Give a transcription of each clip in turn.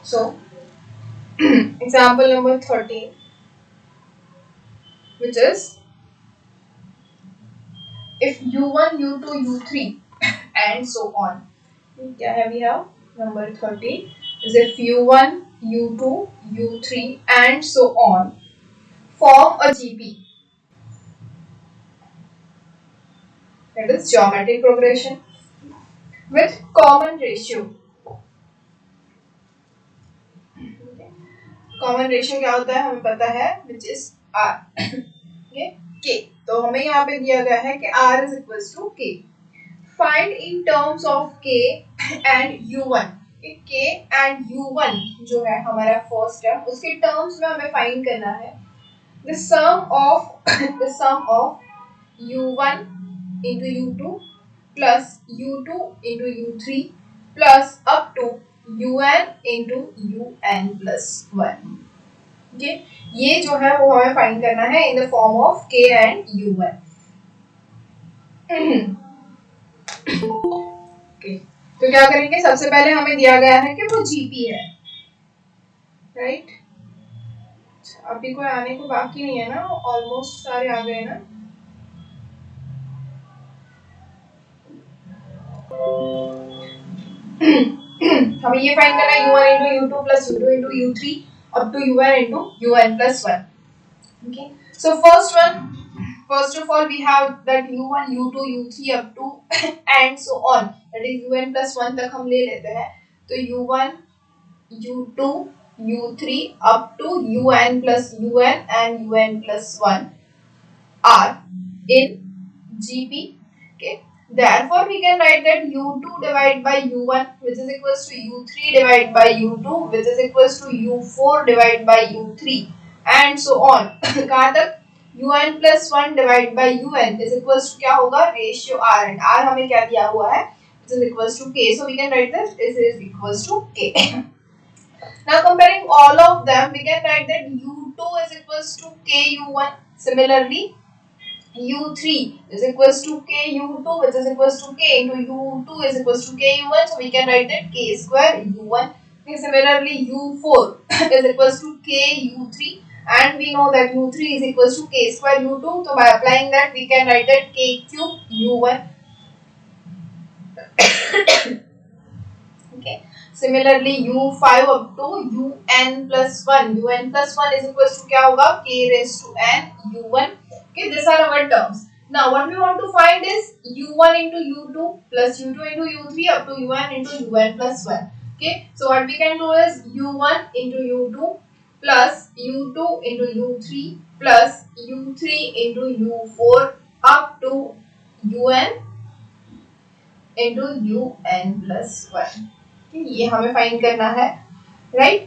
So example number 13, which is if u1 u2 u3 and so on. क्या है we have number 13 is if u1 u2 u3 and so on form a GP, that is geometric progression with common ratio. Common ratio क्या होता है हमें पता है, which is are, के। तो हमें यहाँ पे दिया गया है कि आर इज इक्वल टू के। फाइंड इन टर्म्स ऑफ के एंड यू वन। के एंड यू वन जो है हमारा फर्स्ट टर्म, उसके टर्म्स में हमें फाइंड करना है the sum of u one into u two plus u two into u three plus up to un into un plus one. Okay, ये जो है वो हमें फाइंड करना है in the form of k and un। Okay, तो क्या करेंगे, सबसे पहले हमें दिया गया है कि वो जीपी है, राइट। अभी कोई आने को बाकी नहीं है ना, ऑलमोस्ट सारे आ गए ना। हमें ये फाइंड करना है u1 into u2 plus u2 into u3 up to un into un plus 1. Okay, so first of all we have that u1 u2 u3 up to and so on, that is un plus 1 तक हम ले लेते हैं। तो u1 u2 u3 up to un plus un and un plus 1 are in GP. Okay, therefore we can write that u2 divided by u1 which is equals to u3 divided by u2 which is equals to u4 divided by u3 and so on। कहाँ तक, un plus 1 divided by un is equals to क्या होगा, ratio r, and r हमें क्या दिया हुआ है, which is equals to k, so we can write this is equals to k। Now comparing all of them we can write that u2 is equals to k u1, similarly u3 is equals to k u2 which is equals to k into u2 is equals to k u1, so we can write that k square u1। Similarly u4 is equals to k u3 and we know that u3 is equals to k square u2, so by applying that we can write that k cube u1। Okay, similarly u5 up to un plus 1, un plus 1 is equals to क्या होगा, k raised to n u1। Okay, these are our terms। Now what we want to find is u1 into u2 plus u2 into u3 up to un into un plus 1। Okay, so what we can do is u1 into u2 plus u2 into u3 plus u3 into u4 up to un into un plus 1। ये हमें find करना है, right.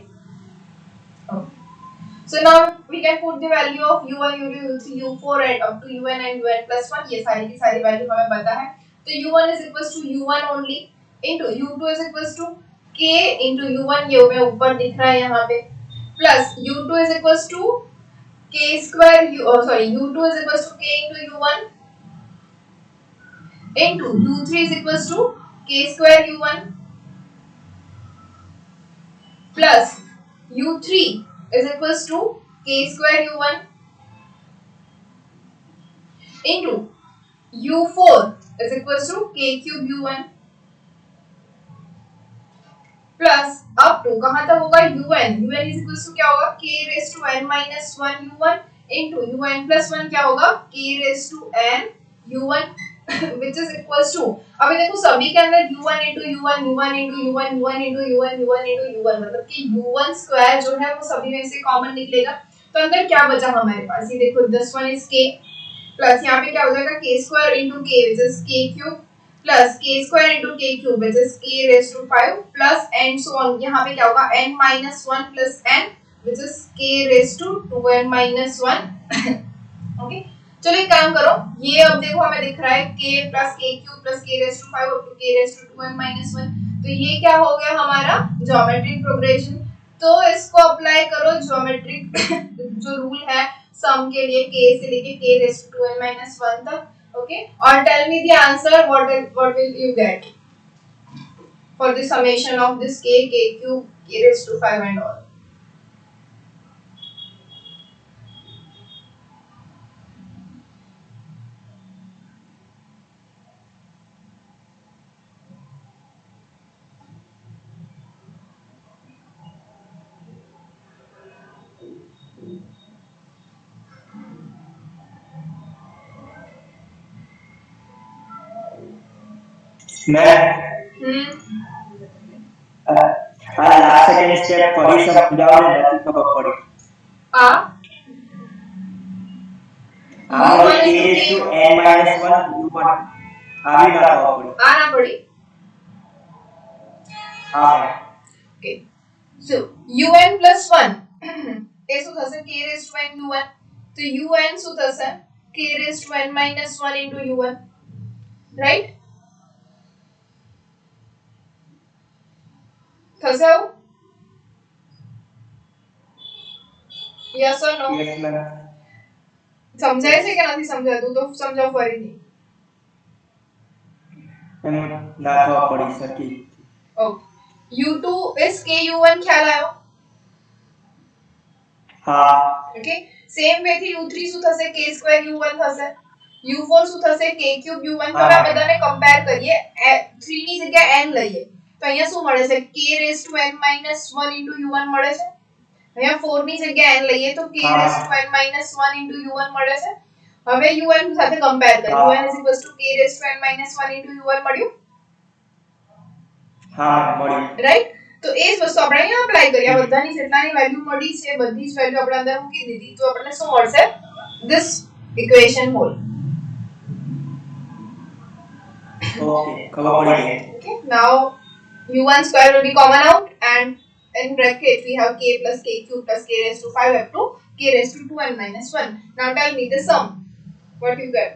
So now we can put the value of u1, u2, u3, u4 and up to un and un plus 1। ये सारी की सारी value हमें पता है। तो u1 is equals to u1 only into u2 is equals to k into u1, ये हमें ऊपर दिख रहा है यहाँ पे, plus u2 is equals to k square u2 is equals to k into u1 into u3 is equals to k square u1 plus u3 is equals to k square u1 into u4 is equals to k cube u1 plus up to कहाँ तक होगा un is equals to क्या होगा, k raised to n minus 1 u1 into un plus 1 क्या होगा, k raised to n u1 which is equals to, अभी देखो सभी के अंदर u1 into u1 u1 into u1 u1 into u1 u1 into u1, मतलब कि u1 स्क्वायर जो है वो सभी में से कॉमन निकलेगा। तो अंदर क्या बचा हमारे पास, ये देखो this one is k plus यहाँ पे क्या हो जाएगा k square into k which is k cube plus k square into k cube which is k raised to 5 plus and so on। यहाँ पे क्या होगा n minus 1 plus n which is k raised to 2n minus 1। Okay, चलो एक काम करो, ये अब देखो हमें दिख रहा है k plus k cube plus k raised to 5 up to k raised to 2n minus 1, तो ये क्या हो गया हमारा ज्योमेट्रिक प्रोग्रेशन। तो इसको अप्लाई करो ज्योमेट्रिक जो रूल है सम के लिए k से लेके k raised to 2n minus 1 तक। ओके, और tell me the answer, what will you get. for the summation of this k, k cube, k raised to 5 and all. મેં આ લાસ્ટ સેકન્ડ સ્ટેપ ફરી સમજાવો ને નથી ખબર પડી. આ આ મળી k raise to n minus 1 u1 આવી ના ખબર પડી. આ ના પડી. હા ma'am. Okay. So un plus 1 એ શું થશે k raised to n u1. તો un શું થશે k raised to n minus 1 into u1, right? થશે આવું? yes or no? Yes ma'am. સમજાય છે કે નથી સમજાતું? તો સમજાવ ફરીથી. એમ ના ખબર પડી સકી. Okay. u2 is k u1 ખ્યાલ આવ્યો? હા. ઓકે. સેમ વે થી u3 શું થશે k square u1 થશે. u4 શું થશે k cube u1. તો આ બધાને કમ્પેર કરીએ. 3 ની જગ્યાએ n લઈએ તો અહીંયા શું મળે છે k raised to n minus 1 into u1 મળે છે. અહીંયા 4 ની જગ્યાએ n લઈએ તો k raised to n minus 1 into u1 મળે છે. હવે un સાથે કમ્પેર કરીએ. un is equals to k raised to n minus 1 into u1 મળ્યું. હા મળ્યું. રાઈટ? તો એ જ વસ્તુ આપણે અહીંયા એપ્લાય કરીએ. આ બધાની જેટલાની વેલ્યુ મળી છે બધી જ વેલ્યુ આપણે અંદર મૂકી દીધી તો આપણને શું મળશે? This equation whole. ઓકે ખબર પડી ગઈ. Okay, now u1 square will be common out and in bracket we have k plus k cube plus k raised to 5 up to k raised to 2n minus 1. Now tell me the sum. What you get?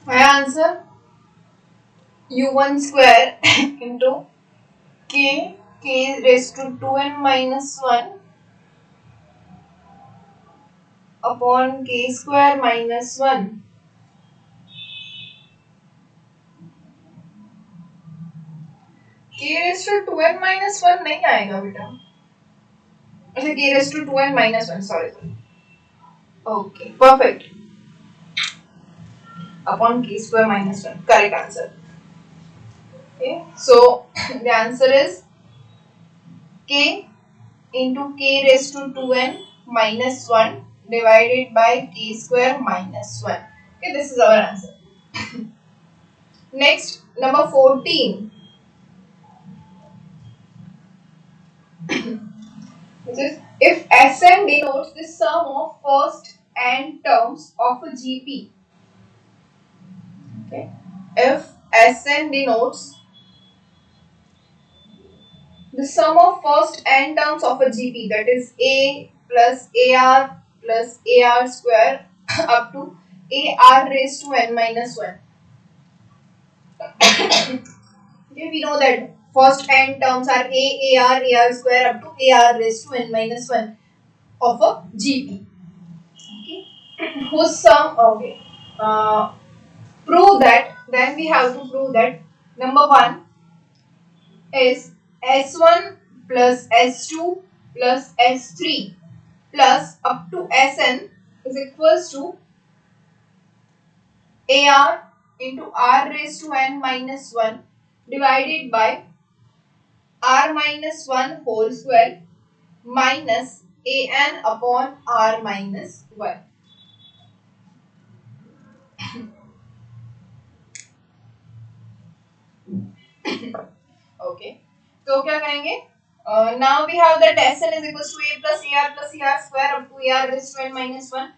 My answer u1 square into k raised to 2n minus 1 upon k square minus 1. k raised to 2n minus 1 नहीं आएगा बेटा. अच्छा k raised to 2n minus 1 sorry. Okay, perfect. Upon k square minus 1. Correct answer. Okay, so the answer is k into k raised to 2n minus 1 divided by k square minus 1. Okay, this is our answer. Next, number 14, which is if Sn denotes the sum of first n terms of a GP. Okay, if Sn denotes the sum of first n terms of a GP, that is A plus AR square up to AR raised to n minus 1. Okay, we know that first n terms are AR square up to AR raised to n minus 1 of a GP. Okay, whose sum, okay, prove that, then we have to prove that number 1 is S1 plus S2 plus S3 plus up to Sn is equals to AR into R raised to n minus 1 divided by R minus 1 whole square minus an upon R minus 1. Okay, तो क्या करेंगे? Now we have that Sn is equals to A plus AR square up to AR raised to n minus 1.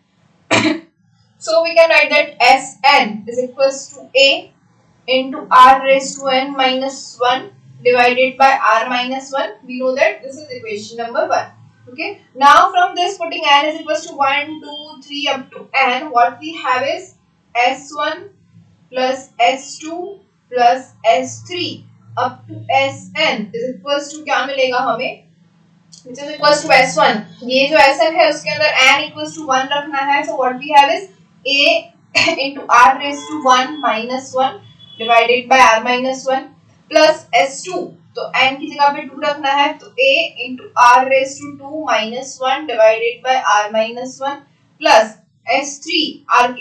So we can write that Sn is equals to A into R raised to n minus 1 divided by R minus 1. We know that this is equation number 1. Okay. Now from this, putting n is equals to 1, 2, 3 up to n, what we have is S1 plus S2 plus S3 up to Sn is equals to क्या मिलेगा हमें, which is equals to S1. ये जो Sn है उसके अंदर n equals to 1 रखना है. So what we have is A into R raised to 1 minus 1 divided by R minus 1 plus S2. तो n की जगह पे 2 रखना है, तो A into R raised to 2 minus 1 divided by R minus 1 plus S3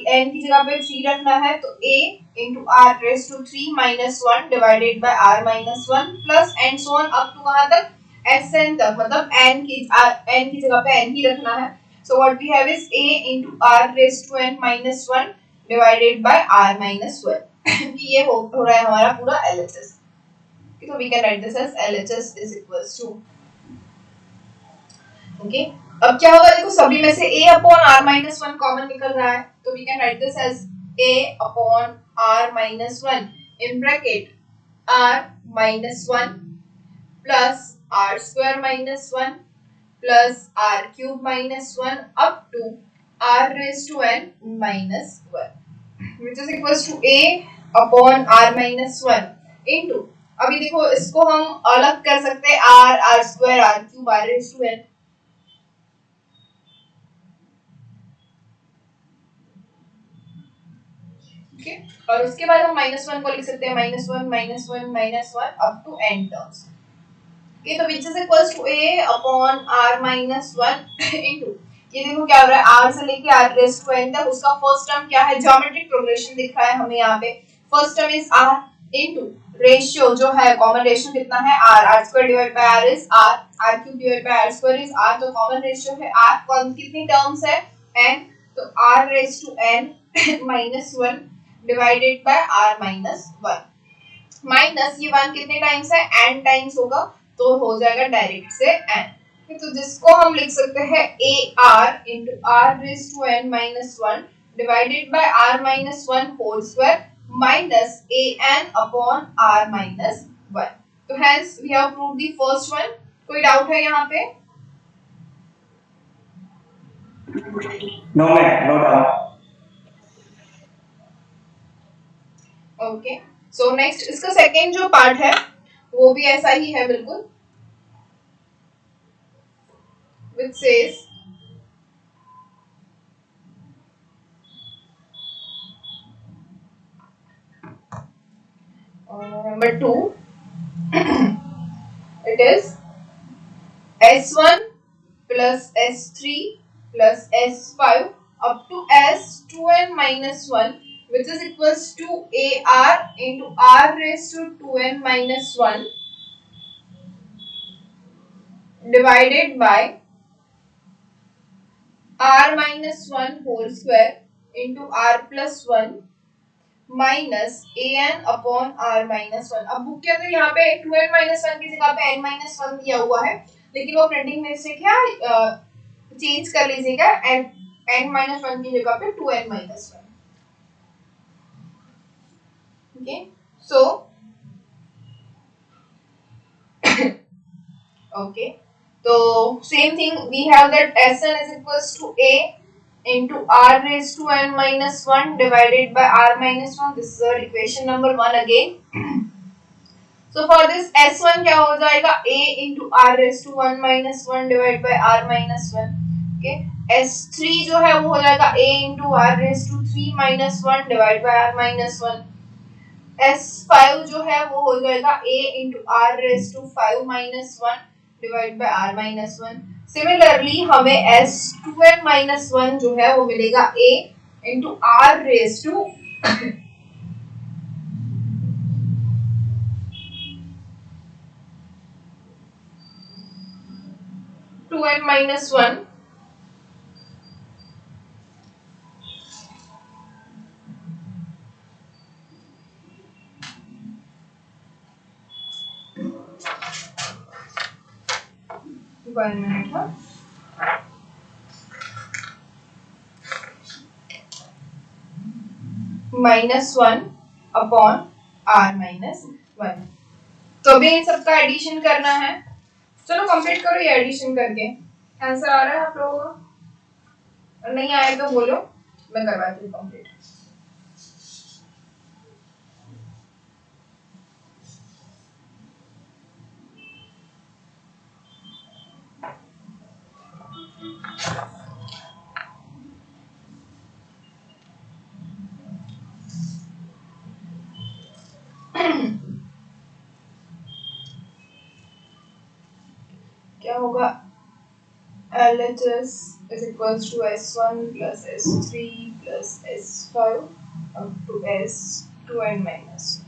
n की जगह पे 3 रखना है, तो A into R raised to 3 minus 1 divided by R minus 1 plus and so on up to कहाँ तक Sn तक, मतलब n की जगह पे n ही रखना है. So what we have is A into R raised to n minus 1 divided by R minus 1. ये हो रहा है हमारा पूरा LHS. So we can write this as LHS is equals to. Okay. अब क्या होगा, देखो सभी में से A upon R minus 1 common निकल रहा है, तो we can write this as A upon R minus 1 in bracket R minus 1 plus R square minus 1 plus R cube minus 1 up to R raised to n minus 1, which is equals to A upon R minus 1 into, अभी देखो इसको हम अलग कर सकते हैं R square R cube R raised to n. Okay? और उसके बाद हम माइनस 1 को लिख सकते हैं minus 1 minus 1 minus 1 up to n terms. Okay, तो which is equals to A upon R minus 1 into, ये देखो क्या हो रहा है, R से लेके R raised to n तक उसका फर्स्ट टर्म क्या है, ज्योमेट्रिक प्रोग्रेशन दिख रहा है हमें यहाँ पे. First term is R into ratio जो है, कॉमन रेशियो कितना है R square divided by R is R cube divided by R square is R, तो कॉमन रेशियो है R. कौन कितनी टर्म्स है n, तो R raised to n minus 1 divided by R minus 1. Minus ये 1 कितने टाइम्स है, n टाइम्स होगा, तो हो जाएगा डायरेक्ट से n. तो जिसको हम लिख सकते हैं AR into R raised to n minus 1 divided by R minus 1 whole square minus AN upon R minus 1. तो hence we have proved the first one. कोई डाउट है यहाँ पे? No ma'am, no doubt. Okay. So next इसका second जो part है वो भी ऐसा ही है बिल्कुल, which says number 2 it is S1 plus S3 plus S5 up to S2n minus 1 which is equals to AR into R raised to 2n minus 1 divided by R minus 1 whole square into R plus 1 minus a n upon r minus one. अब book के अंदर यहाँ पे 2n minus one की जगह पे n minus one दिया हुआ है, लेकिन वो प्रिंटिंग में से क्या चेंज कर लीजिएगा, n माइनस वन की जगह पे 2n minus one. Okay, so okay, तो same thing we have that Sn is equals to a into r raised to n minus 1 divided by r minus 1. This is our equation number 1 again. So for this S1 क्या हो जाएगा, a into r raised to 1 minus 1 divided by r minus 1. Okay, S3 जो है वो हो जाएगा a into r raised to 3 minus 1 divided by r minus 1. S5 जो है वो हो जाएगा a into r raised to 5 minus 1 divided by r minus 1. Similarly हमें S2n minus 1 जो है वो मिलेगा a into r raised to 2n minus 1 1 minute huh? minus 1 upon r minus 1. तो अभी इन सबका एडिशन करना है। चलो कंप्लीट करो ये एडिशन करके। आंसर आ रहा है आप लोगों को? नहीं आए तो बोलो, मैं करवाती हूँ कंप्लीट। क्या होगा, LHS is equals to S1 plus S3 plus S5 up to S2n minus 1.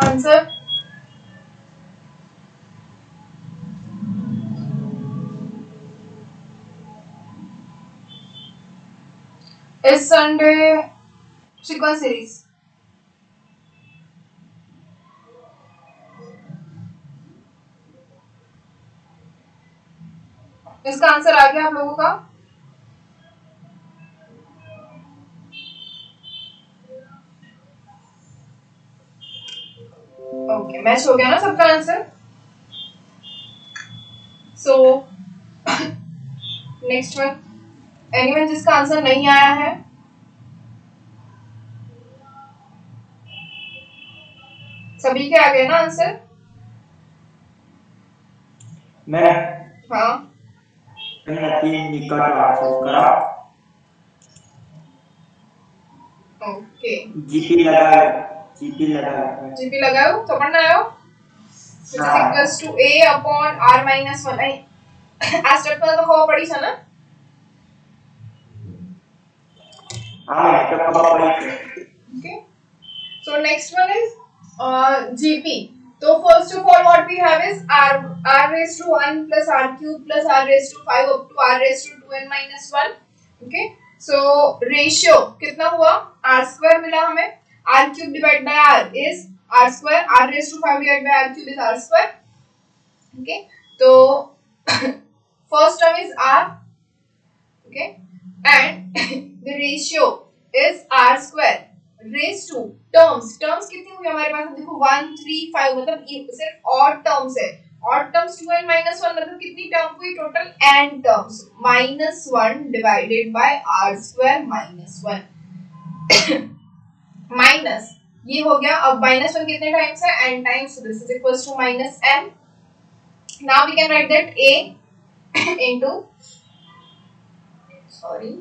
Answer इस संडे सीक्वेंस सीरीज। इसका आंसर आ गया आप लोगों का? ओके, मैच हो गया ना सबका answer? So next one, anyone जिसका आंसर नहीं आया है? सभी के आ गए ना आंसर? मैं हाँ, तीन निकट आंसर करा। ओके। जीपी लगाओ, जीपी लगाओ, जीपी लगाओ तो पढ़ना आयो, which is equals to a upon r minus 1। આ સ્ટેપ પર તો ખબર પડી છે ને? हाँ मैंने तो खबर पड़ी थी। Okay, so next one is gp। तो first of all what we have is r raised to 1 plus r cube plus r raised to 5 up to r raised to 2n minus 1। okay, so ratio कितना हुआ? r square मिला हमें, r cube divided by r is r square, r raised to 5 divided by r cube is r square। okay, तो first term is r, okay, and the ratio is r square raised to terms कितनी हुई हमारे पास? देखो 1 3 5 मतलब सिर्फ odd terms है। Odd terms 2n minus 1 मतलब कितनी टर्म हुई total? n terms, -1 divided by r square minus 1 minus ये हो गया। अब -1 कितने टाइम्स है? n times, so this is equals to -n। now we can write that a into sorry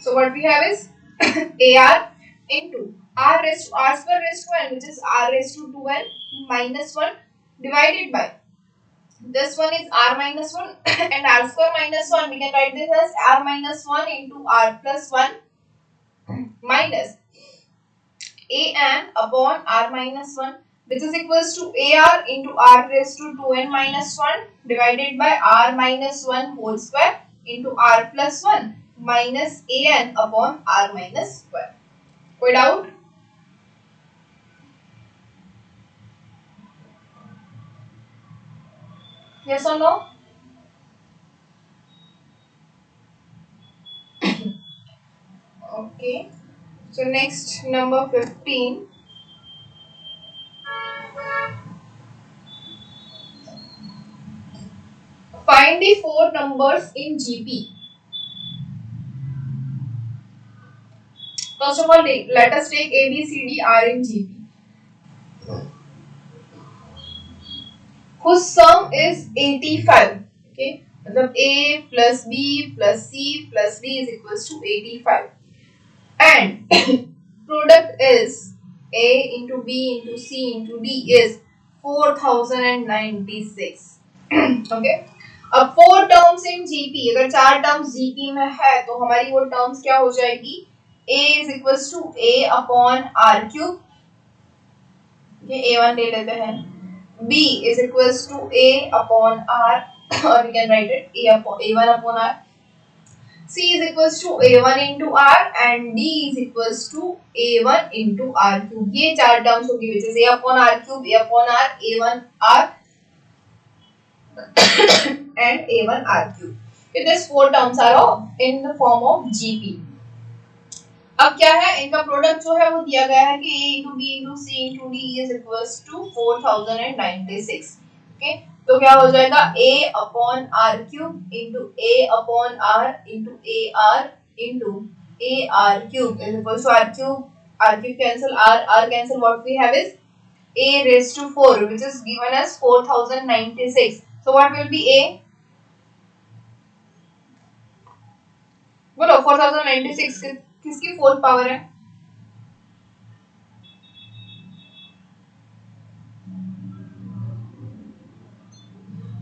so what we have is ar into r raised to r square raised to n, which is r raised to 2n minus 1 divided by this one is r minus 1 and r square minus 1 we can write this as r minus 1 into r plus 1 minus an upon r minus 1, which is equals to ar into r raised to 2n minus 1 divided by r minus 1 whole square into r plus 1 minus an upon r minus square। कोई doubt? yes or no? okay, so next number 15, find the four numbers in gp। first of all let us take a b c d r in gp whose sum is 85। okay, मतलब a plus b plus c plus d is equals to 85 and product is a into b into c into d is 4096। okay, अब 4 terms in GP, अगर 4 terms GP में है तो हमारी वो terms क्या हो जाएगी? a is equals to a upon r cube, ये a1 ले लेते हैं, b is equals to a upon r or we can write it a1 upon r, c is equals to a1 into r and d is equals to a1 into r cube। ये चार terms होगी which is a upon r cube, a upon r, a1 r and a1 r cube। so these four terms are all in the form of gp। अब क्या है, इनका product जो है वो दिया गया है कि a into b into c into d is equals to 4096। Okay, तो क्या हो जाएगा? a upon r cube into a upon r into ar into ar cube is equals to r cube cancel, r cancel, what we have is a raised to 4 which is given as 4096। so what will be a? बोलो 4096 किसकी fourth power है?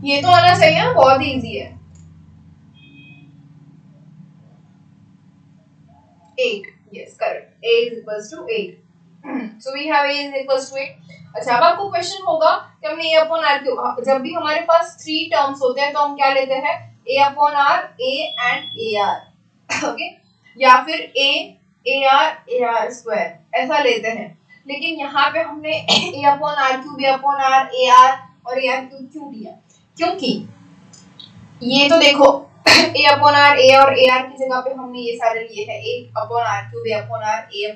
ये तो आना चाहिए ना, बहुत easy है। is equals to 8. So we have a is equals to 8. अच्छा, अब आपको क्वेश्चन होगा कि हमने a upon r क्यों, जब भी हमारे पास 3 टर्म्स होते हैं तो हम क्या लेते हैं, a upon r, a and ar, okay, या फिर a ar स्क्वायर ऐसा लेते हैं। लेकिन यहाँ पे हमने a upon r cube, a upon r, ar और ar क्यूब क्यों लिया, क्योंकि ये तो देखो a अपॉन r, a और ar की जगह पे हमने ये सारे लिए हैं, a upon r cube, a upon r, a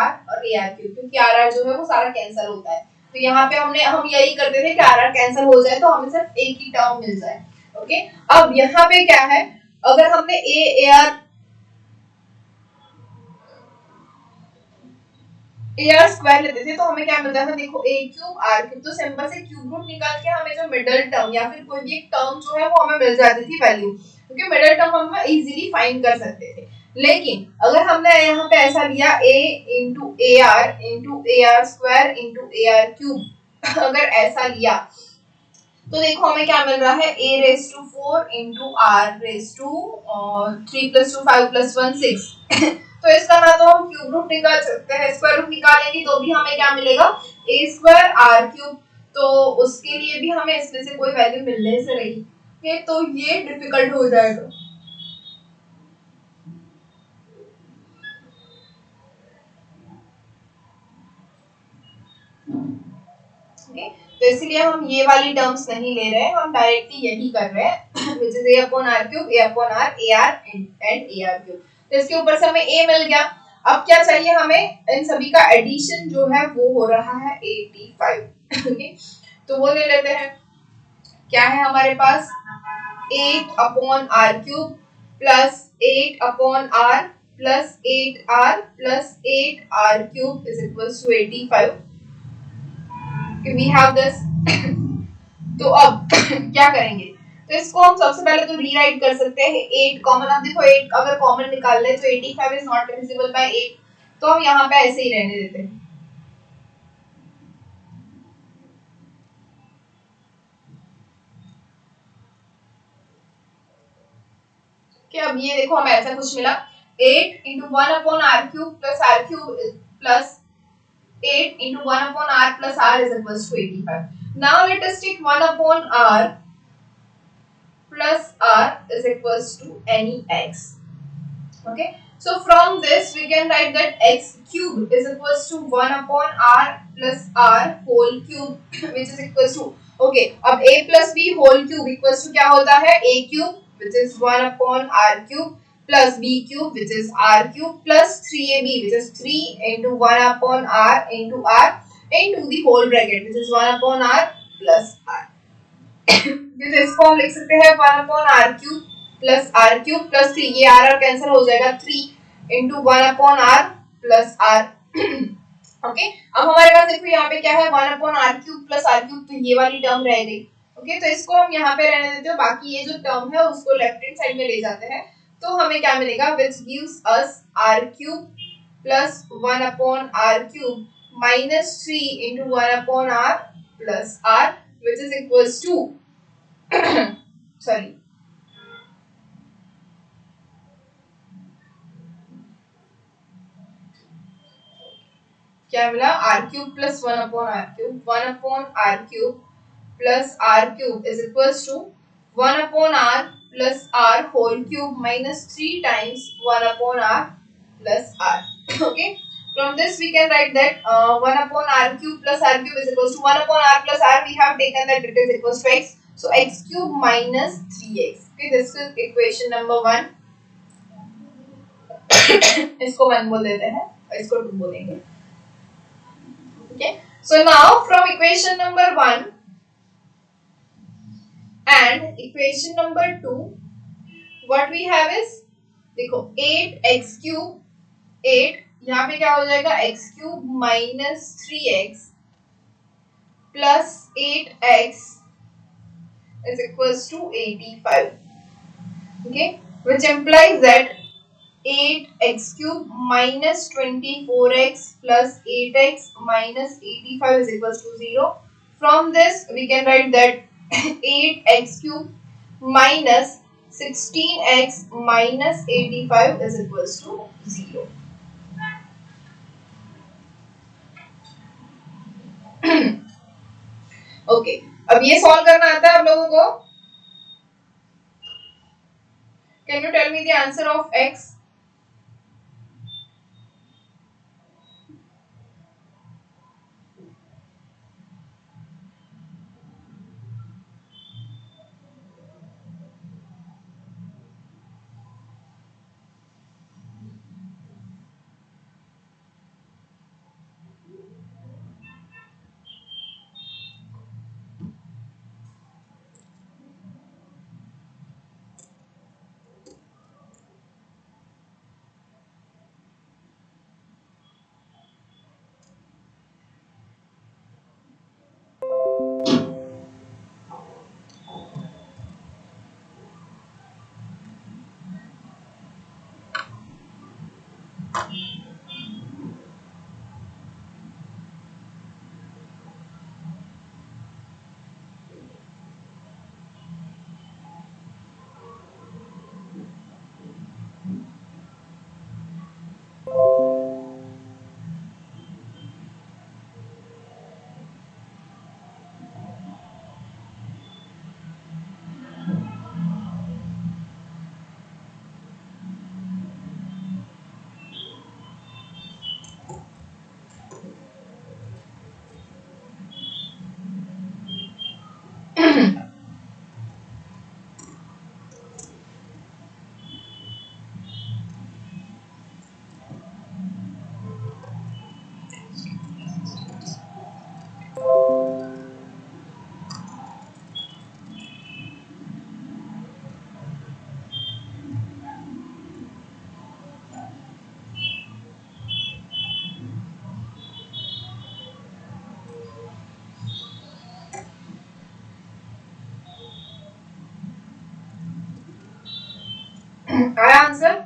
r और ar क्यूब, क्योंकि r जो है वो सारा कैंसिल होता है। तो यहाँ पे हम यही करते थे कि r कैंसिल हो जाए तो हमें सिर्फ एक ही टर्म मिल जाए, ओके। अब यहाँ पे क्या है, अगर हमने ar स्क्वायर लेते थे तो हमें क्या मिलता था, देखो a क्यूब r क्यूब, तो सिंपल से क्यूब रूट निकाल के हमें जो मिडिल टर्म या फिर कोई भी एक टर्म जो है वो हमें मिल जाती थी वैल्यू, क्योंकि मिडिल टर्म हम इजीली फाइंड कर सकते थे। लेकिन अगर हमने यहाँ पे ऐसा लिया a into A R square into A R cube, अगर ऐसा लिया तो देखो हमें क्या मिल रहा है, a raise to 4 into r raise to 3 plus 2 5 plus 1 6। तो इसका ना तो हम क्यूब रूट निकाल सकते हैं, स्क्वायर रूट निकालेंगे तो भी हमें क्या मिलेगा, a स्क्वायर आर क्यूब, तो उसके लिए भी हमें इसमें से कोई वैल्यू मिलने से रही है, तो ये डिफिकल्ट हो जाएगा। ओके, तो इसलिए हम ये वाली टर्म्स नहीं ले रहे हैं, हम डायरेक्टली यही कर रहे हैं which is a upon r cube, a upon r, ar and ar cube. तो इसके ऊपर से हमें a मिल गया। अब क्या चाहिए हमें, इन सभी का एडिशन जो है वो हो रहा है 85, ओके। तो वो ले लेते हैं, क्या है हमारे पास, 8 upon r cube plus 8 upon r plus 8r plus 8r cube is equals to 85। We have this। तो अब क्या करेंगे, तो इसको हम सबसे पहले तो रीराइट कर सकते हैं 8 कॉमन। अब देखो 8 अगर कॉमन निकाल ले तो 85 इज नॉट डिविजिबल बाय 8, तो हम यहाँ पे ऐसे ही रहने देते हैं। कि अब ये देखो हमें ऐसा कुछ मिला, 8 into 1 upon r cube plus r cube plus 8 into 1 upon r plus r is equals to 85. Now let us take 1 upon r plus r is equals to any x. Okay, so from this we can write that x cube is equals to 1 upon r plus r whole cube which is equals to, okay, अब a plus b whole cube equals to क्या होता है, a cube which is 1 upon r cube plus b cube which is r cube plus 3ab which is 3 into 1 upon r into r into the whole bracket which is 1 upon r plus r। फिर इसको हम लिख सकते हैं 1 upon r cube plus r cube plus 3, ये r cancel हो जाएगा, 3 into 1 upon r plus r। Okay, अब हमारे पास देखो यहाँ पे क्या है, 1 upon r cube plus r cube, तो ये वाली टर्म रह गई। ओके, तो इसको हम यहाँ पे रहने देते हो, बाकी ये जो टर्म है उसको लेफ्ट हैंड साइड में ले जाते हैं, तो हमें क्या मिलेगा, which gives us r cube plus 1 upon r cube minus 3 into 1 upon r plus r which is equals to sorry, क्या मिला, r cube plus 1 upon r cube, 1 upon r cube plus r cube is equals to 1 upon r plus r whole cube minus 3 times 1 upon r plus r। Okay, from this we can write that 1 upon r cube plus r cube is equals to 1 upon r plus r, we have taken that it is equals to x, so x cube minus 3x। Okay, this is equation number 1। इसको 1 बोल देते हैं और इसको 2 बोलेंगे। Okay, so now from equation number 1 and equation number 2 what we have is, देखो 8x cube, 8 यहाँ पे क्या हो जाएगा, x cube minus 3x plus 8x is equals to 85। Okay, which implies that 8x cube minus 24x plus 8x minus 85 is equals to 0। From this we can write that 8x cube minus 16x minus 85 is equals to 0। Okay, अब ये solve करना आता है आप लोगों को? Can you tell me the answer of x? आया answer?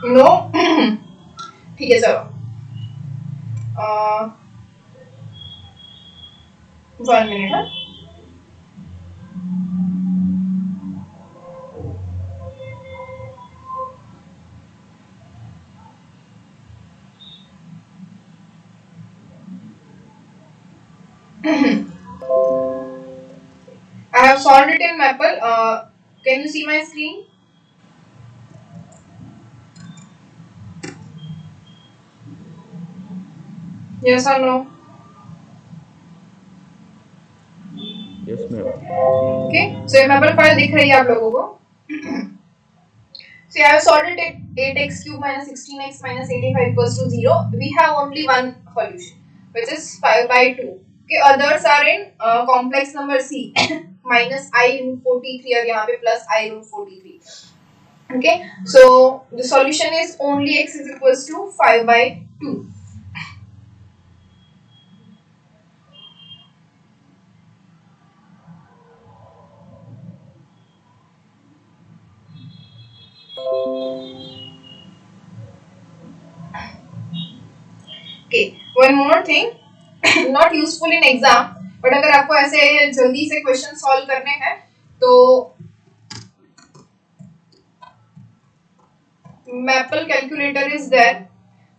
No. ठीक है चलो, 1 minute. I have solved it in Maple. Can you see my screen? Yes or no? Yes, ma'am. Okay. So ये Maple फाइल दिख रही है आप लोगों को? So I have solved it at 8x cube minus 16x minus 85 equals to 0. We have only one solution, which is 5 by 2. Okay, others are in complex number C minus I root 43 और यहाँ पे plus I root 43. Okay, so the solution is only x is equals to 5 by 2. Okay, one more thing, not useful in exam, but अगर आपको ऐसे जल्दी से question solve करने हैं तो Maple calculator is there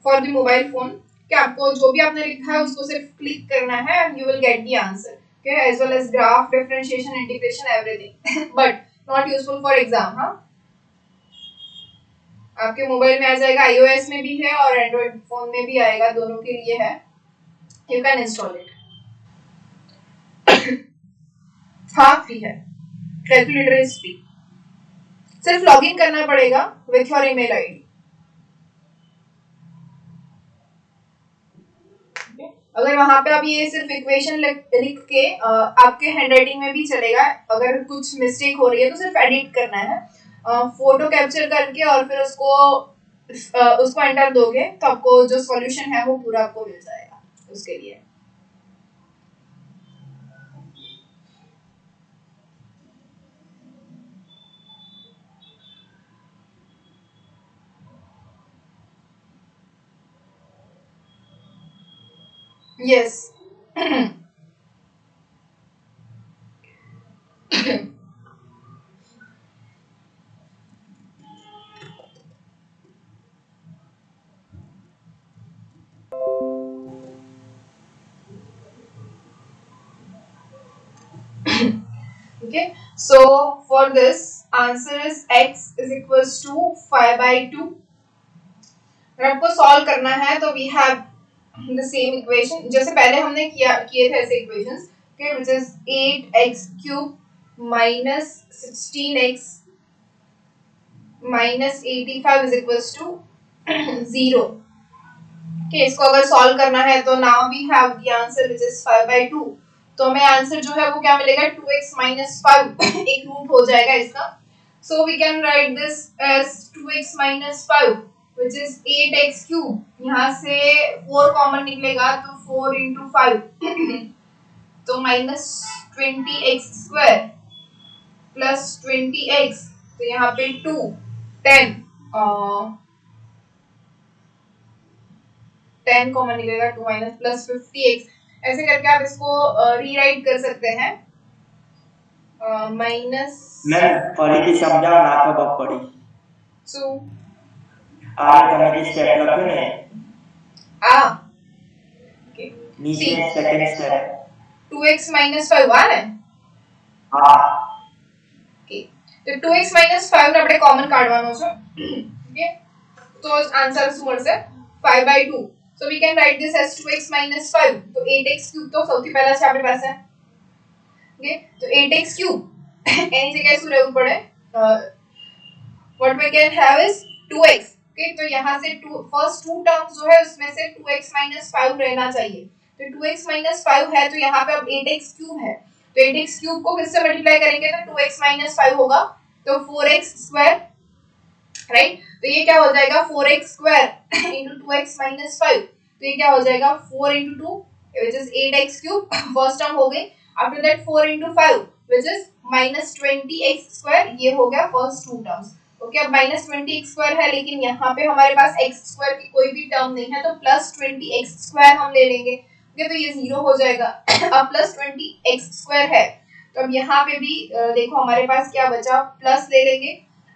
for the mobile phone कि आपको जो भी आपने लिखा है उसको सिर्फ क्लिक करना है and you will get the answer, okay, as well as graph, differentiation, integration, everything. But not useful for exam. हाँ, आपके मोबाइल में आ जाएगा, iOS में भी है और एंड्रॉइड फोन में भी आएगा, दोनों के लिए है, यू कैन इंस्टॉल इट। हाँ, फ्री है, कैलकुलेटर इज फ्री, सिर्फ लॉगिन करना पड़ेगा विथ योर ईमेल आईडी। अगर वहां पे आप ये सिर्फ इक्वेशन लिख के आपके हैंडराइटिंग में भी चलेगा, अगर कुछ मिस्टेक हो रही है तो सिर्फ एडिट करना है, फोटो कैप्चर करके और फिर उसको एंटर दोगे तो आपको जो सॉल्यूशन है वो पूरा आपको मिल जाएगा उसके लिए। Yes. Okay, so for this answer is x is equals to 5/2। अगर आपको सॉल्व करना है तो we have the same equation जैसे पहले हमने किए थे ऐसे equations, okay, which is 8x cube minus 16x minus 85 is equals to 0। okay, इसको अगर सॉल्व करना है तो now we have the answer which is 5/2। तो हमें आंसर जो है वो क्या मिलेगा, 2x minus 5 एक रूट हो जाएगा इसका, so we can write this as 2x minus 5 which is 8x cube, यहाँ से 4 कॉमन निकलेगा तो 4 into 5 तो minus 20x square plus 20x, तो यहाँ पे 2 10 10 कॉमन निकलेगा, 2 माइनस प्लस 50x, ऐसे करके आप इसको रीराइट कर सकते हैं। माइनस मैम फरीથી સમજાવ ના ખબર પડી શું આ તમે જે સ્ટેપ લખ્યો ને આ ઓકે નીચે સેકન્ડ સ્ટેપ 2x minus 5 આ ને હા ઓકે તો 2x minus 5 ને આપણે કોમન કાઢવાનો છે ઓકે તો આન્સર શું મળશે 5/2। so we can write this as 2x minus 5 તો 8x cube તો સૌથી પહેલા છે આપણી પાસે ओके तो 8x क्यूब एनी जगह શું રહેવું પડે, what we can have is 2x। Okay तो यहाँ से फर्स्ट टू टर्म्स जो है उसमें से 2x minus 5 रहना चाहिए, तो 2x minus 5 है तो यहाँ पे अब 8x क्यूब है, तो 8x क्यूब को किससे मल्टीप्लाई करेंगे तो 2x minus 5 होगा तो 4x स्क्वायर, राइट। तो ये क्या हो जाएगा 4x square into 2x minus 5, तो ये क्या हो जाएगा 4 into 2 which is 8x cube, first term हो गई। After that 4 into 5 which is minus 20x square, ये हो गया फर्स्ट टू टर्म्स। ओके अब minus 20x square है लेकिन यहाँ पे हमारे पास x square की कोई भी टर्म नहीं है तो plus 20x square हम ले लेंगे, ओके तो ये 0 हो जाएगा। अब plus 20x square है तो अब यहाँ पे भी देखो हमारे पास क्या बचा, प्लस ले लेंगे।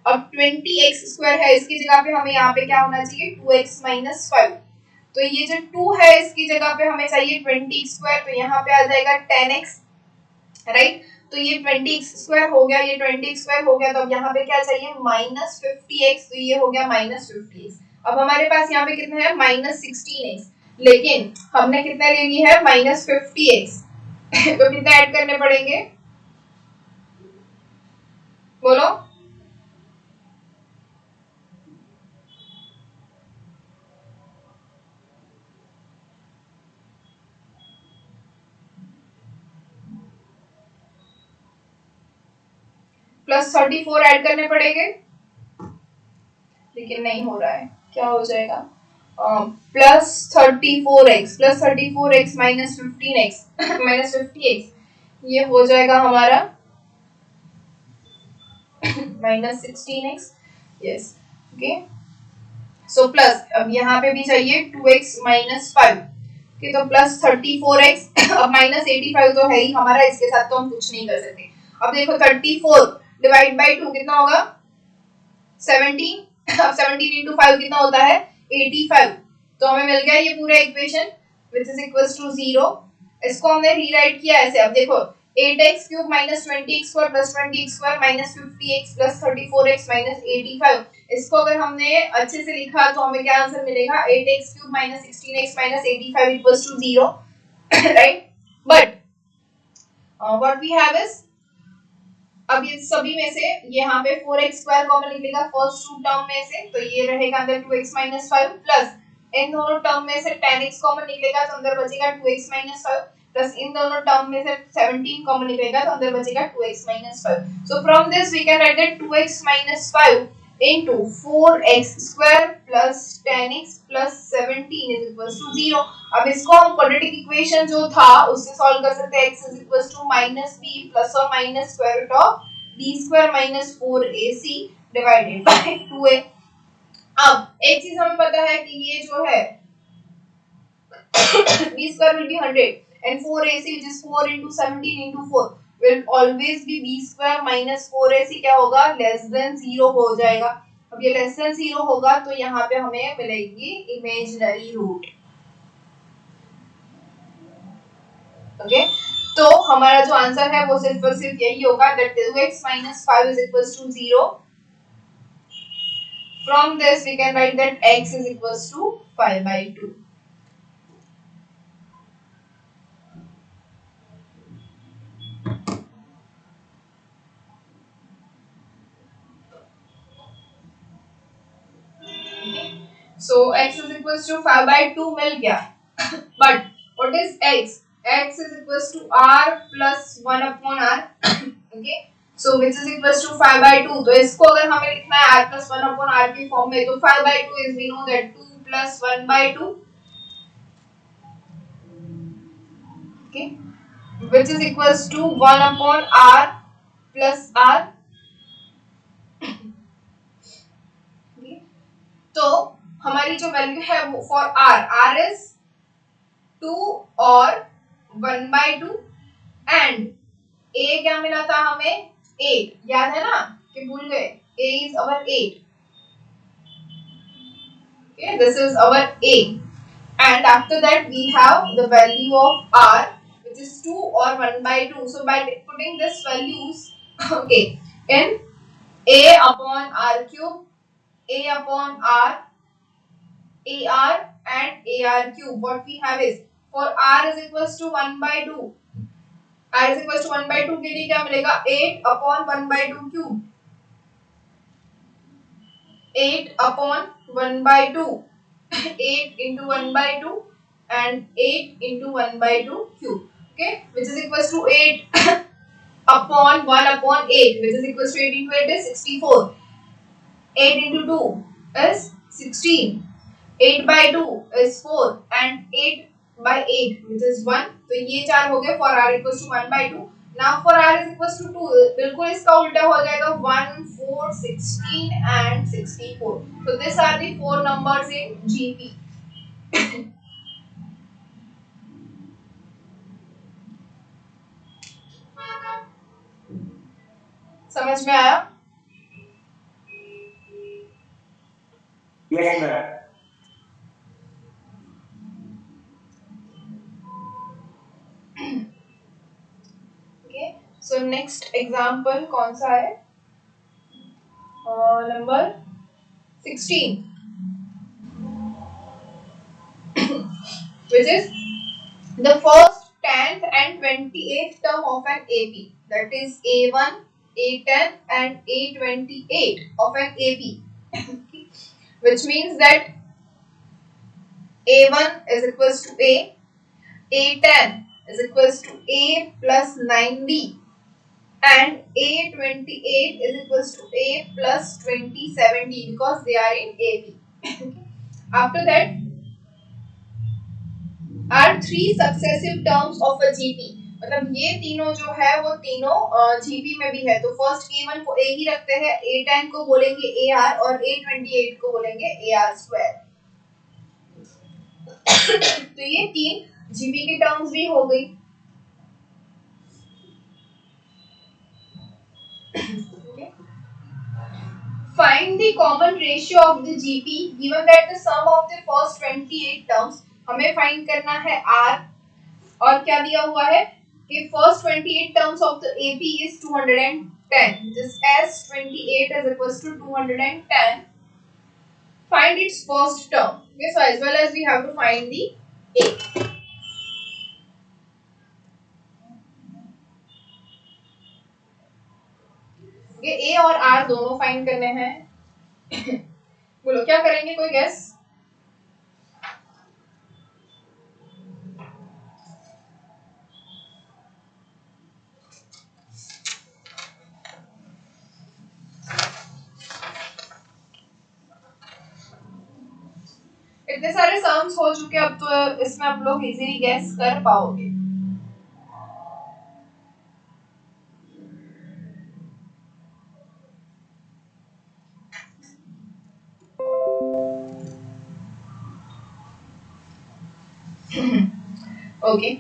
अब 20x square है इसकी जगह पे हमें यहाँ पे क्या होना चाहिए 2x minus 5, तो ये जो 2 है इसकी जगह पे हमें चाहिए 20x square, तो यहाँ पे आ जाएगा 10x, राइट। तो ये 20x स्क्वायर हो गया, ये 20x स्क्वायर हो गया, तो अब यहाँ पे क्या चाहिए माइनस 50x, तो ये हो गया माइनस 50x। अब हमारे पास यहाँ पे कितना है माइनस 16x, लेकिन हमने कितना ले ली है माइनस 50x तो कितना ऐड करने पड़ेंगे बोलो, प्लस 34 ऐड करने पड़ेंगे, लेकिन नहीं हो रहा है, क्या हो जाएगा plus 34x minus 15x minus 50x, ये हो जाएगा हमारा minus 16x, yes okay. So plus अब यहाँ पे भी चाहिए 2x माइनस 5, ठीक तो प्लस 34x अब माइनस 85 तो है ही हमारा, इसके साथ तो हम कुछ नहीं कर सकते। अब देखो 34 डिवाइड बाय 2 कितना होगा 17, अब 17 into 5 कितना होता है 85, तो हमें मिल गया ये पूरा equation which is equals to 0। इसको हमने रीराइट किया ऐसे, अब देखो 8x cube minus 20x square plus 20x square minus 50x plus 34x minus 85। इसको अगर हमने अच्छे से लिखा तो हमें क्या आंसर मिलेगा 8x cube minus 16x minus 85 equals to 0 right. But what we have is, अब ये सभी में से यहाँ पे 4x स्क्वायर कॉमन निकलेगा फर्स्ट टू टर्म में से, तो ये रहेगा अंदर 2x माइनस 5 प्लस इन दोनों टर्म में से 10x कॉमन निकलेगा तो अंदर बचेगा 2x माइनस 5 प्लस इन दोनों टर्म में से 17 कॉमन निकलेगा तो अंदर बचेगा 2x minus 5। So from this we can write that 2x minus 5 into 4x square plus 10x plus 17 is equals to 0। अब इसको हम क्वाड्रेटिक इक्वेशन जो था उससे सॉल्व कर सकते हैं। x is equals to minus b plus or minus square root of b square minus 4ac divided by 2a। अब एक चीज हमें पता है कि ये जो है b square will be 100 and 4ac which is 4 into 17 into 4 will always be b square minus 4ac क्या होगा लेस देन 0 हो जाएगा। अब ये लेस देन 0 होगा तो यहाँ पे हमें मिलेगी इमेजिनरी रूट। ओके तो हमारा जो आंसर है वो सिर्फ और सिर्फ यही होगा that 2x minus 5 is equals to 0। From this we can write that x is equals to 5 by 2। So x is equals to 5 by 2 मिल गया। But what is x? X is equals to r plus 1 upon r। Okay. So which is equals to 5 by 2। तो इसको अगर हमें लिखना है r plus 1 upon r की form में तो 5 by 2 is we know that 2 plus 1 by 2। Okay. Which is equals to 1 upon r plus r। Okay. तो हमारी जो वैल्यू है वो फॉर r is 2 और 1 by 2 एंड a क्या मिला था हमें 8, याद है ना कि भूल गए a is our 8। okay this is our a and after that we have the value of r which is 2 or 1 by 2। so by putting this values okay in a upon r cube, a upon r, ar and ar cube, what we have is for r is equals to 1 by 2, r is equals to 1 by 2 के लिए क्या मिलेगा 8 upon 1 by 2 cube, 8 upon 1 by 2 8 into 1 by 2 and 8 into 1 by 2 cube। okay which is equals to 8 upon 1 upon 8 which is equals to 8 into 8 is 64, 8 into 2 is 16, 8 by 2 is 4 and 8 by 8 which is 1। तो ये चार हो गए for r equals to 1 by 2। now for r is equals to 2 बिल्कुल इसका उल्टा हो जाएगा 1, 4, 16 and 64। so these are the four numbers in GP। समझ में आया? Yes, ma'am. okay so next example कौन सा है number 16 which is the first 10th and 28th term of an AP, that is A1, A10 and A28 of an AP which means that A1 is equals to A, A10 is equals to A plus 9B and A28 is equals to A plus 27D because they are in AP। after that are three successive terms of a GP। मतलब ये तीनों जो है वो तीनों GP में भी है। तो फर्स्ट A1 को A ही रखते हैं, A10 को बोलेंगे AR और A28 को बोलेंगे AR स्क्वायर। तो ये तीन GP की टर्म्स भी हो गई। Find the common ratio of the GP given that the sum of the first 28 terms। हमें फाइंड करना है R और क्या दिया हुआ है Okay, first 28 terms of the AP is 210. This S28 is equals to 210. Find its first term. Okay, so as well as we have to find the A. Okay, A और R दोनों find करने हैं. बोलो क्या करेंगे, कोई guess? इतने सारे सम्स हो चुके, अब तो इसमें आप लोग इजीली गेस कर पाओगे. ओके,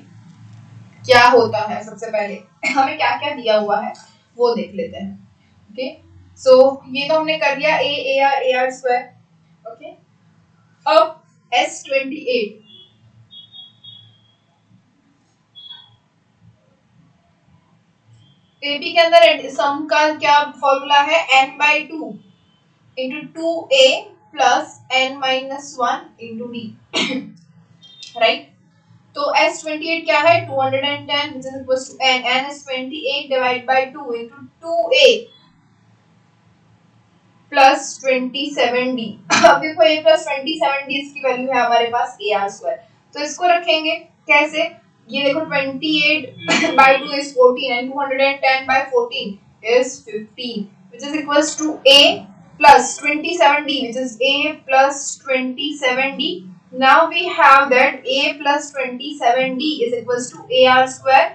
क्या होता है सबसे पहले हमें क्या क्या दिया हुआ है वो देख लेते हैं. ओके, सो ये तो हमने कर लिया A R A R square. Okay, अब S28 एपी के अंदर सम का क्या फॉर्मूला है, n/2 into 2a plus n-1 into d. Right, तो S28 क्या है, 210 which is equals to n is 28 divided by 2 into 2a plus 27d. अब देखो a plus 27d इसकी वैल्यू है हमारे पास ar स्क्वायर. तो इसको रखेंगे कैसे, ये देखो 28 by 2 is 14 and 210 by 14 is 15 which is equals to a plus 27d which is a plus 27d. Now we have that a plus 27d is equals to ar square.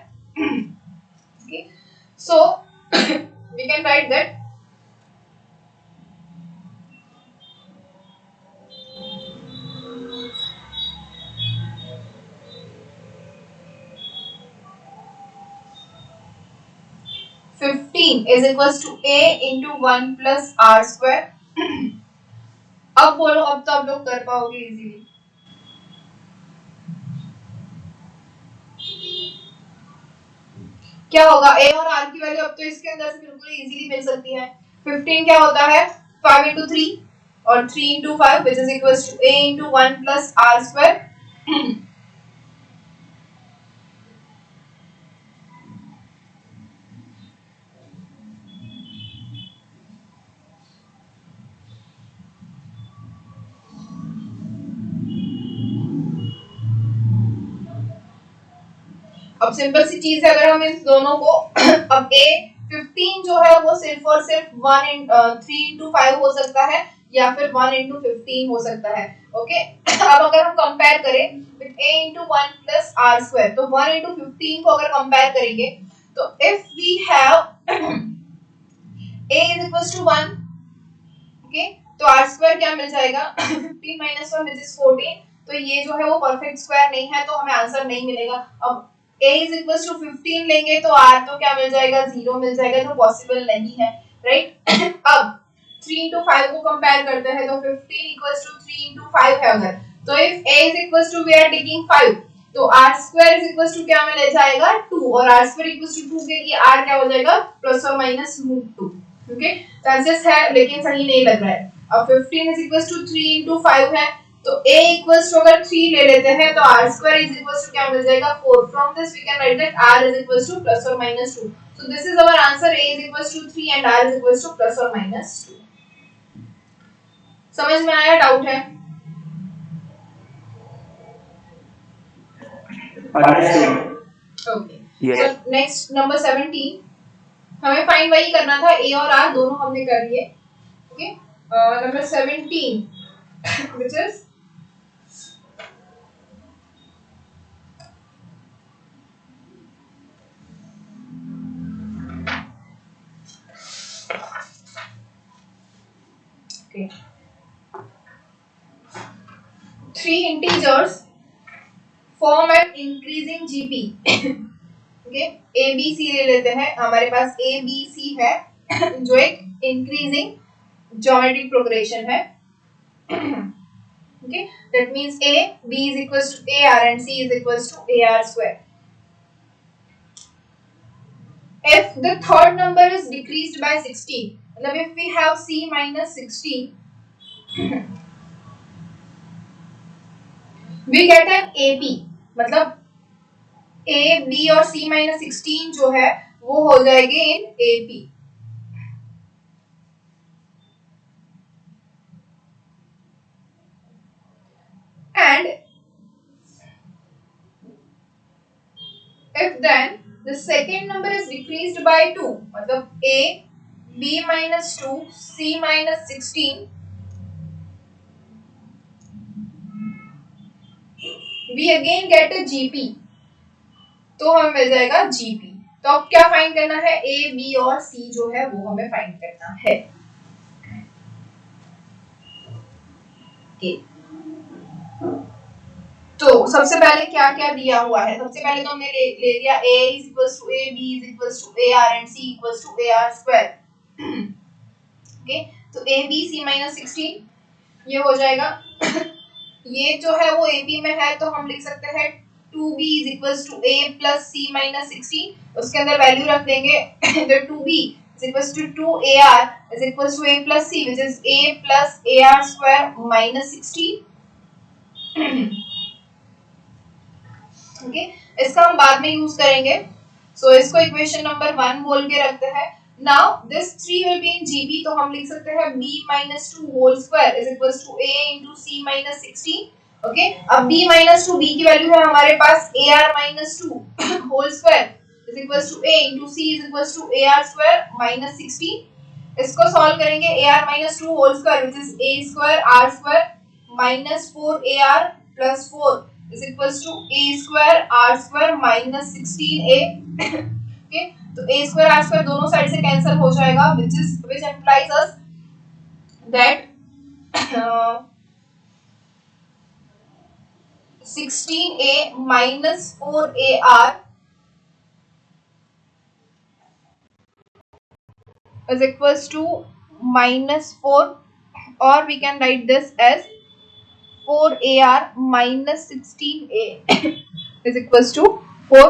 Okay, so we can write that is equals to a into 1 plus r square. अब बोलो, अब तो आप लोग कर पाओगे easily. क्या होगा, a और r की वैल्यू अब तो इसके अंदर से बिल्कुल इजीली मिल सकती है. 15 क्या होता है, 5 into 3 और 3 into 5 which is equals to a into 1 plus r square. अब सिंपल सी चीज है, अगर हम इन दोनों को अब a 15 जो है वो सिर्फ और सिर्फ 3 into 5 हो सकता है या फिर 1 into 15 हो सकता है. ओके, अब अगर हम कंपेयर करें with a into 1 plus r square, तो 1 into 15 को अगर कंपेयर करेंगे तो if we have a is equals to 1, okay, तो r स्क्वायर क्या मिल जाएगा 15 minus 1 which is 14. तो ये जो है वो परफेक्ट स्क्वायर नहीं है, तो हमें आंसर नहीं मिलेगा. अब a is equals to 15 लेंगे तो r तो क्या मिल जाएगा, 0 मिल जाएगा, जो पॉसिबल नहीं है. राइट, अब 3 into 5 को कंपेयर करते हैं तो 15 equals to 3 into 5 है अगर, तो if a is equals to we are taking 5, तो r square is equals to क्या मिल जाएगा 2, और r square equals to 2 के लिए r क्या हो जाएगा प्लस और माइनस √2. ओके, चांसेस है लेकिन सही नहीं लग रहा है. अब 15 is equals to 3 into 5 है, तो a equals to अगर 3 ले लेते हैं तो r square is equals to क्या मिल जाएगा 4. From this we can write that r is equals to plus or minus 2. So this is our answer, a is equals to 3 and r is equals to plus or minus 2. समझ में आया, doubt है? Okay, so next number 17. हमें find वही करना था, a और r दोनों हमने कर लिए. Okay, number 17 which is okay, 3 integers form an increasing GP. Okay, a b c ले लेते हैं, हमारे पास a b c है जो एक इंक्रीजिंग ज्योमेट्रिक प्रोग्रेशन है. Okay, that means a b is equals to ar and c is equals to ar square. if the third number is decreased by 16, मतलब if we have c minus 16, we get an AP, मतलब A, B और C minus 16 जो है वो हो जाएंगे इन AP. And if then the second number is decreased by 2, मतलब A, B minus 2, C minus 16, we again get a GP, तो हमें मिल जाएगा GP. तो अब क्या फाइंड करना है, A, B और C जो है वो हमें फाइंड करना है. तो सबसे पहले क्या क्या दिया हुआ है, सबसे पहले तो हमने ले लिया a is equals to a, b is equals to ar and c equals to ar square. Okay, तो a b c minus 16 ये हो जाएगा. ये जो है वो ab में है तो हम लिख सकते हैं 2b is equals to a plus c minus 16, उसके अंदर वैल्यू रख देंगे. तो 2b is equals to 2ar is equals to a plus c which is a plus ar square minus 16. Okay, इसका हम बाद में यूज करेंगे. सो इसको इक्वेशन नंबर 1 बोल के रखते हैं. Now this 3 will be in GB, तो हम लिख सकते हैं b minus 2 whole square is equals to a into c minus 16. Okay, अब b minus 2 b की वैल्यू है हमारे पास ar minus 2 whole square is equals to a into c is equals to ar square minus 16. इसको solve करेंगे. ar minus 2 whole square which is a square r square minus 4ar plus 4 is equals to a square r square minus 16a. okay, तो a square r square दोनों side से cancel हो जाएगा which implies us that 16a minus 4ar is equals to minus 4, or we can write this as 4ar minus 16a is equals to 4.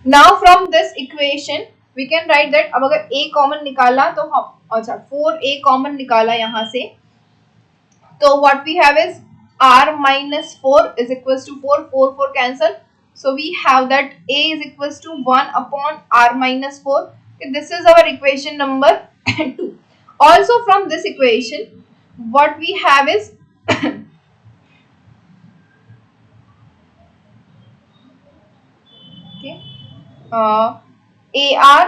Now from this equation we can write that, अब अगर a common निकाला तो हम, अच्छा 4a common निकाला यहाँ से, तो what we have is r minus 4 is equals to 4, 4 4 cancel, so we have that a is equals to 1 upon r minus 4. Okay, this is our equation number 2. Also from this equation what we have is ar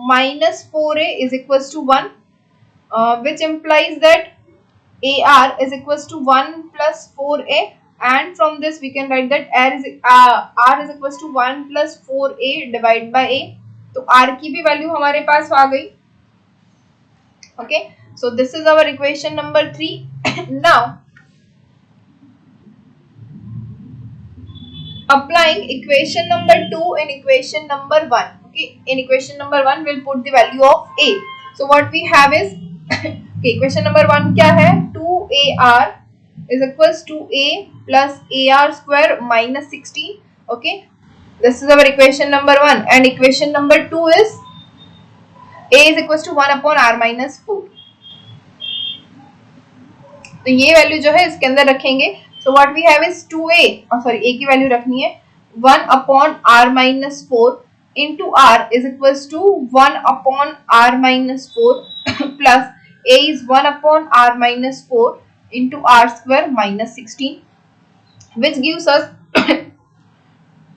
minus 4a is equals to 1, which implies that ar is equals to 1 plus 4a, and from this we can write that r is equals to 1 plus 4a divided by a. तो r की भी value हमारे पास आ गई. okay, so this is our equation number 3. Now applying equation number 2 in equation number 1. Okay, in equation number 1 we'll put the value of a. So what we have is okay, equation number 1 क्या है, 2ar is equals to a plus ar square minus 16. Okay, this is our equation number 1, and equation number 2 is a is equals to 1 upon r minus 4. तो ये value जो है इसके अंदर रखेंगे. So what we have is 2a, sorry a की value रखनी है 1 upon r minus 4 into r is equals to 1 upon r minus 4 plus a is 1 upon r minus 4 into r square minus 16, which gives us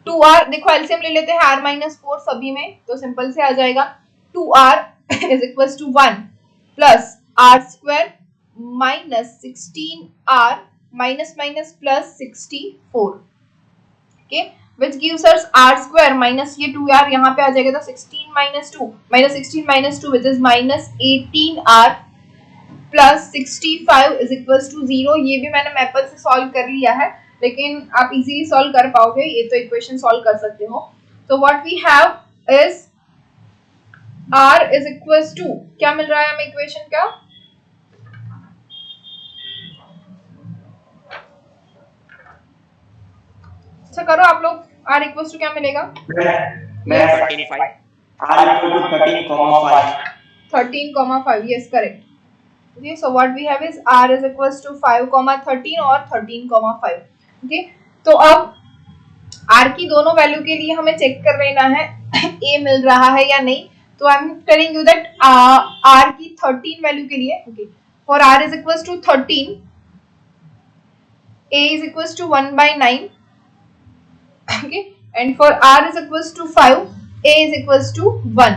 2r. देखो LCM ले लेते हैं r minus 4 सभी में, तो सिंपल से आ जाएगा 2r is equals to 1 plus r square minus 16r minus minus plus 64. okay, which gives us r square minus ये 2r यहाँ पे आ जाएगा, तो 16 minus 2 minus 16 minus 2 which is minus 18r plus 65 is equals to 0. ये भी मैंने maple से solve कर लिया है, लेकिन आप इजीली सॉल्व कर पाओगे, ये तो इक्वेशन सॉल्व कर सकते हो. तो what we have is r is equals to, क्या मिल रहा है हमें इक्वेशन का, अच्छा करो आप लोग, r इक्वल्स टू क्या मिलेगा, मैं 45 R equal to 13,5. 13,5. Yes, correct. Okay, so what we have is R is equals to 5,13 और 13,5. Okay, तो अब R की दोनों वैल्यू के लिए हमें चेक कर लेना है A मिल रहा है या नहीं. तो I am telling you that R की 13 वैल्यू के लिए, okay, for R is equals to 13, A is equals to 1/9. Okay, and for R is equals to 5, A is equals to 1.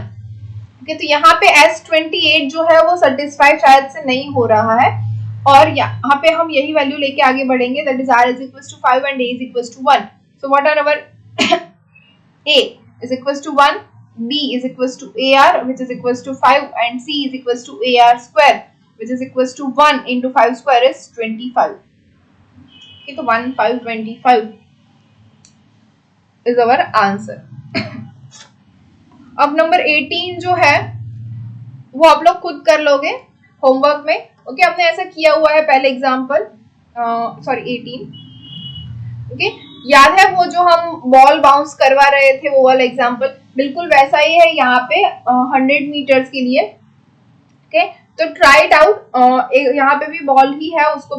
Okay, तो यहाँ पे S28 जो है वो सेटिस्फाई शायद से नहीं हो रहा है और यहाँ पे हम यही वैल्यू लेके आगे बढ़ेंगे, that is R is equals to 5 and A is equals to 1. So what are our A is equals to 1, B is equals to AR which is equals to 5 and C is equals to AR square which is equals to 1 into 5 square is 25. Okay, तो 1525 is our answer. अब number 18 जो है वो आप लोग खुद कर लोगे होमवर्क में. ओके, हमने ऐसा किया हुआ है पहले एग्जांपल, सॉरी 18. ओके, याद है वो जो हम बॉल बाउंस करवा रहे थे वो वाला एग्जांपल, बिल्कुल वैसा ही है यहाँ पे 100 मीटर्स के लिए. ओके, तो ट्राई इट आउट. यहाँ पे भी बॉल ही है, उसको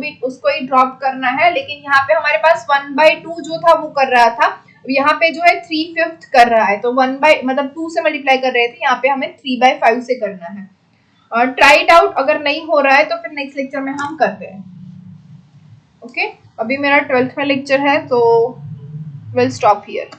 ही ड्रॉप करना है, लेकिन यहाँ पे हमारे पास 1/2 जो था वो कर रहा था, यहाँ पे जो है 3/5 कर रहा है. तो 2 से मल्टीप्लाई कर रहे थे, यहाँ पे हमें 3/5 से करना है. और ट्राई इट आउट, अगर नहीं हो रहा है तो फिर नेक्स्ट लेक्चर में हम करते हैं. ओके, अभी मेरा 12th में लेक्चर है तो विल स्टॉप हियर.